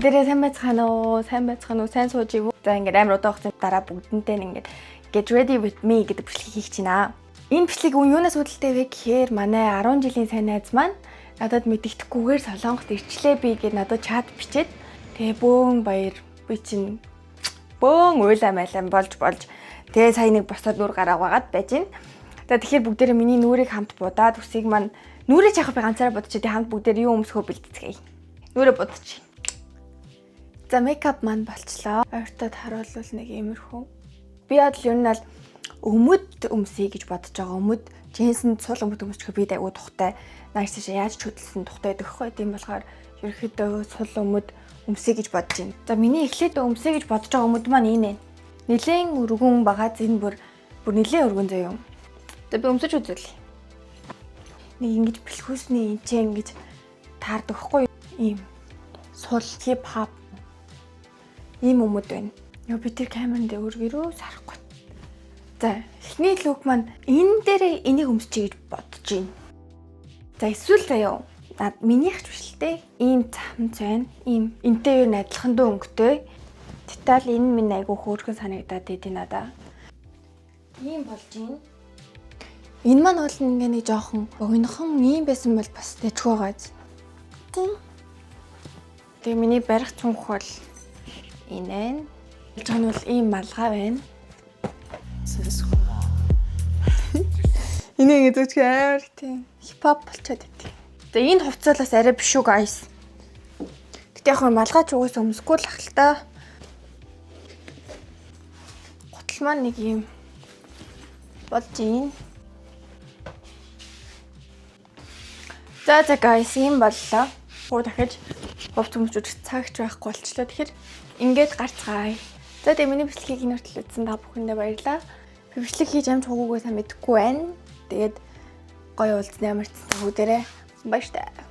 Бүгдээрээ сайн байцгаана уу? Сайн сууж ив үү? За ингээд амар удаахсан дараа бүгдэнтэй ингээд get ready with me гэдэг бичлэгийг хийх чинь аа. Энэ бичлэг юунаас үүдэлтэй вэ гэхээр манай 10 жилийн сайн найз маань надад мэддэхгүйгээр Солонгост ирчлээ би гэд надад чат бичээд тэгээ бөөн баяр би чинь бөөн уйлаа майлаа болж тэгээ сая нэг босоод нүр гараагаад байж гин. Тэгэхээр бүгдээрээ миний нүрийг хамт будаад үсийг маань нүрээ чахах би ганцаараа бодчих тий хамт бүгдээр юу өмсөхөө бэлтцгээе. Нүрээ бодчих. За мейкап маань болчлоо. Ойртоод харуулвал нэг иймэрхүү. Би яд л ер нь л өмд өмсөе гэж бодож байгаа. Өмд джинсэнд сул өмд өмсчих би айгуу тухтай. Нааш тийш яаж ч хөдөлсөн тухтай байдаг хгүй. Тийм болохоор ерөөхдөө сул өмд өмсөе гэж бодож байна. За миний эхлээд өмсөе гэж бодож байгаа өмд маань энэ. Нилээн өргөн байгаа зэн бүр нилээн өргөн заяа юм. За би өмсөж үзвэл. Нэг ингэж бэлхүүсний энчээ ингэж таардаг хгүй. Ийм сул хип хоп ийм өмд байна. Яа би тэр камерын дээр өргөрөө сарахгүй. За эхний лук маань энэ дээр энийг өмсчихье гэж бодож байна. За эсвэл заяа минийх ч биш л дээ. Ийм цамц байна. Ийм энтэй юу адилхан дөө өнгөтэй. Деталь энэ минь айгу хөөрхөн санагдаад идэв надаа. Ийм болж байна. Энэ маань бол ингээ нэг жоохон өгнөхон ийм байсан бол бас дэжгүй байгаа. Тийм. Тэгээ миний барих цүнх бол энэ. Жон бол ийм малгай байна. Энийг үзэж амар тийм хипхоп болчиход байт. Тэгээ энэ хувцас арай биш үү guys. Гэтэ яг малгай ч угаас өмсөхгүй л ах л та. Гутал маань нэг юм болж ийн. За guys юм боллоо. Гоо дахиж хувц өмсөж цагч байхгүй болчлоо. Тэгэхээр ингээд гарцгаая. За тэгээ миний бичлэгийг нэртэл үзсэн та бүхэндээ баярлалаа. Би бичлэг хийж амж хуугүйгээ сайн мэдэхгүй байна. Тэгээд гоё уулзсан ямар ч та бүдээрээ баярлалаа.